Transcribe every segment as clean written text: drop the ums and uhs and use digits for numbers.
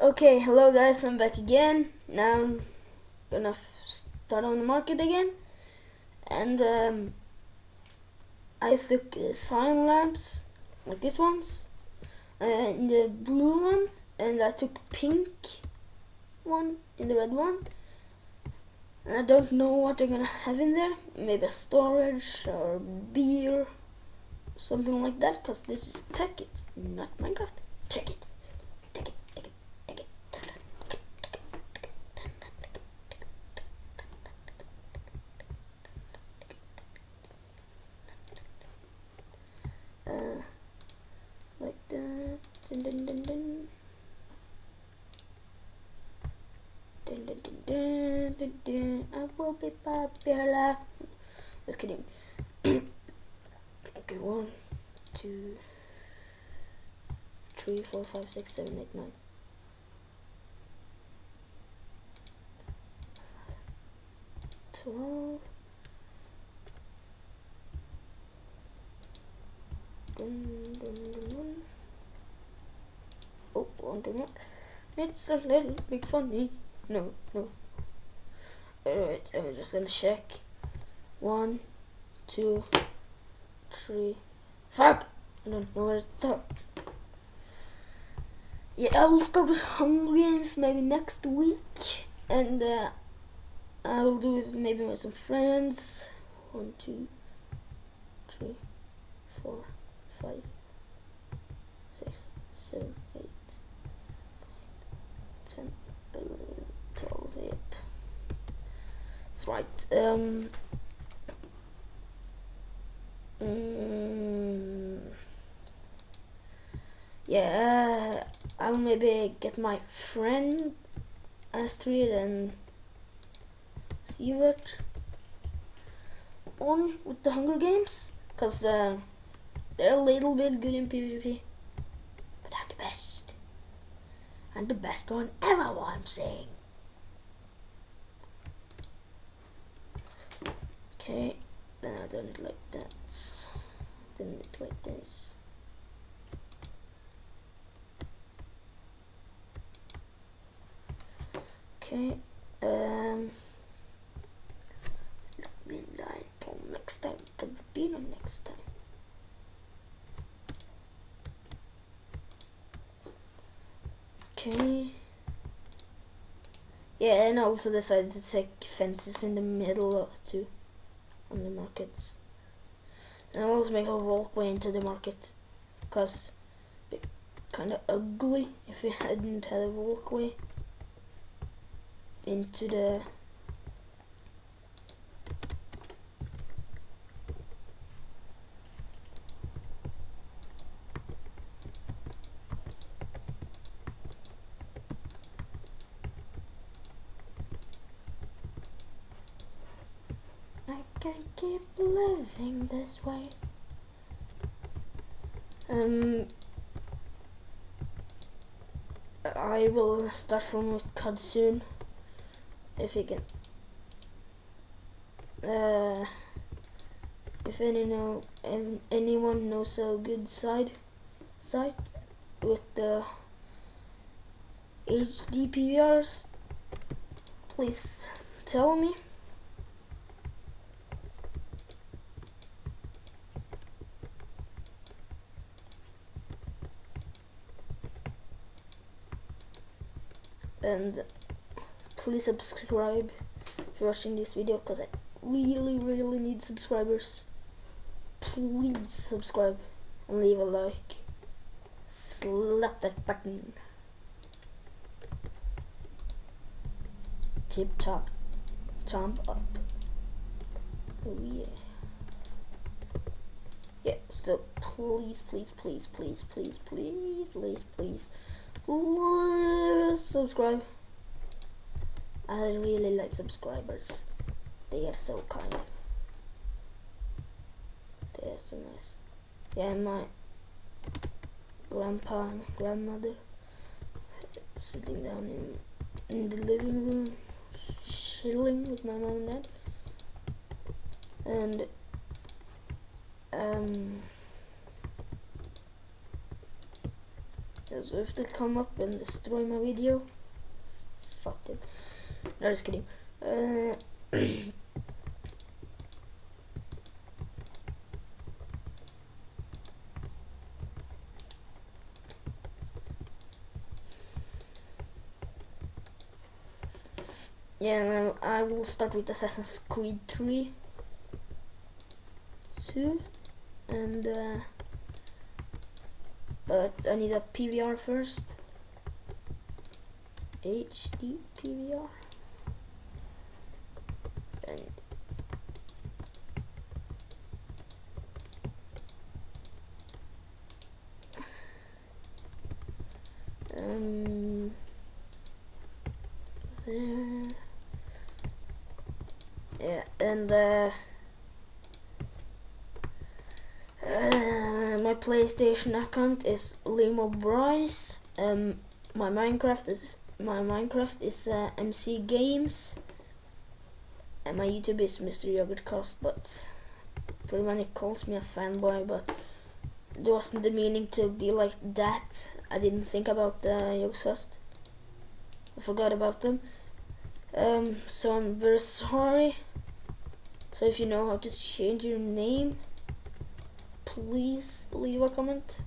Okay, hello guys, I'm back again. Now I'm gonna start on the market again. And I took cyan lamps, like these ones, in the blue one, and I took pink one in the red one. And I don't know what they're gonna have in there. Maybe a storage or beer, something like that, because this is Tekkit, not Minecraft. Tekkit. Like that. Dun, dun, dun, dun. Dun, dun, dun, dun, dun, dun. I will be popular. Just kidding. Okay, 1, 2, 3, 4, 5, 6, 7, 8, 9. Dun, dun, dun, dun. Oh, internet. It's a little bit funny. No. Alright, I'm just gonna check. 1, 2, 3. Fuck! I don't know where to stop. Yeah, I will start with Hunger Games maybe next week. And I will do it maybe with some friends. 1, 2, 3, 4, 5, 6, 7, 8, 10, 11, 12, yep. That's right. Yeah, I'll maybe get my friend Astrid and see what on with the Hunger Games, cause they're a little bit good in PvP, but I'm the best. I'm the best one ever, what I'm saying. Okay, then I done it like that. Then it's like this. Okay, let me lie till next time. There will be no next time. Okay. Yeah, and I also decided to take fences in the middle too, on the markets. And I also make a walkway into the market, cause it'd be kind of ugly if we hadn't had a walkway into the I can't keep living this way. I will start filming with COD soon, if you can. If anyone knows a good site with the HD PVRs, please tell me. And please subscribe if you're watching this video, because I really need subscribers. Please subscribe and leave a like. Slap that button. Tip top, thumb up. Oh yeah. Yeah, so please subscribe. I really like subscribers. They are so kind. They are so nice. Yeah, my grandpa and grandmother sitting down in the living room, chilling with my mom and dad. And So if they come up and destroy my video, fuck them. No, just kidding. Yeah, I will start with Assassin's Creed 3, 2, and but I need a PVR first. HD PVR. And there. Yeah, and my PlayStation account is Limo Bryce. My Minecraft is MC Games, and my YouTube is Mr. Yogurtcast. But everyone calls me a fanboy, but it wasn't the meaning to be like that. I didn't think about the Yogurtcast. I forgot about them. So I'm very sorry. So if you know how to change your name, please leave a comment,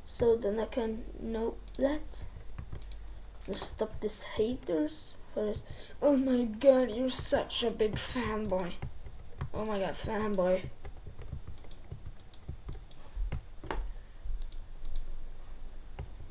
so then I can know that. And stop this haters first. Oh my god, you're such a big fanboy. Oh my god, fanboy.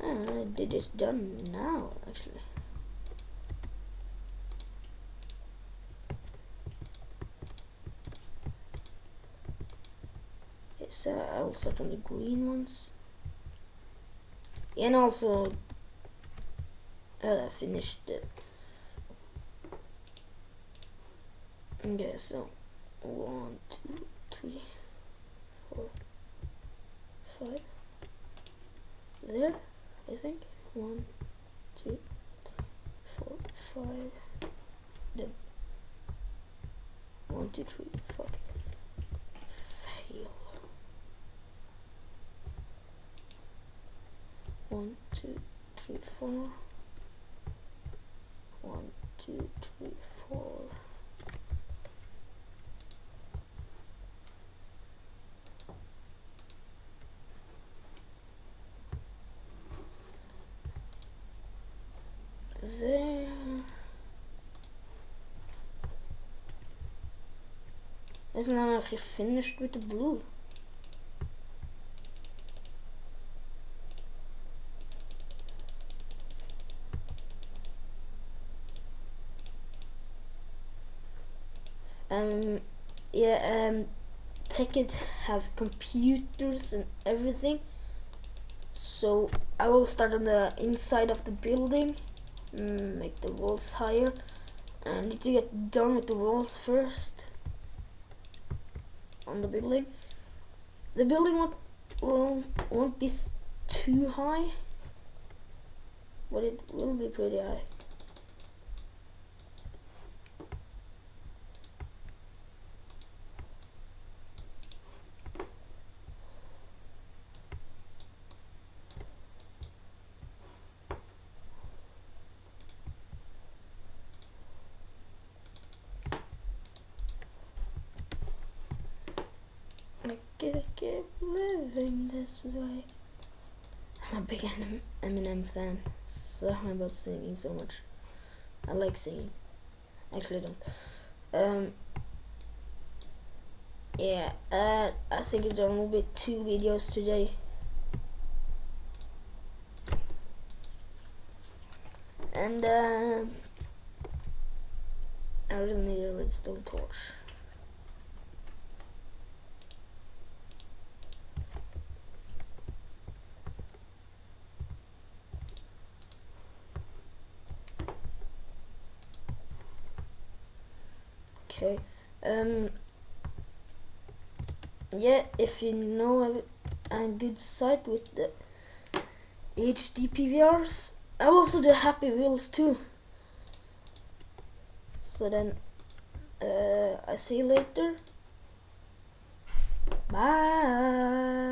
I did it done now, actually. So I will start on the green ones. And also finished it. Okay, so 1, 2, 3, 4, 5. There, I think. 1, 2, 3, 4, 5. Then 1, 2, 3. Fuck. Fail. 1, 2, 3, 4. 1, 2, 3, 4. There. Isn't that actually finished with the blue? Yeah, and Tekkit have computers and everything. So I will start on the inside of the building, make the walls higher. I need to get done with the walls first on the building. The building won't be too high, but it will be pretty high. I can't keep living this way. I'm a big Eminem fan. Sorry about singing so much. I like singing. Actually, I don't. Yeah. I think there will be 2 videos today. And I really need a redstone torch. Okay. Yeah, if you know a good site with the HD PVRs, I will also do Happy Wheels too. So then, I see you later. Bye.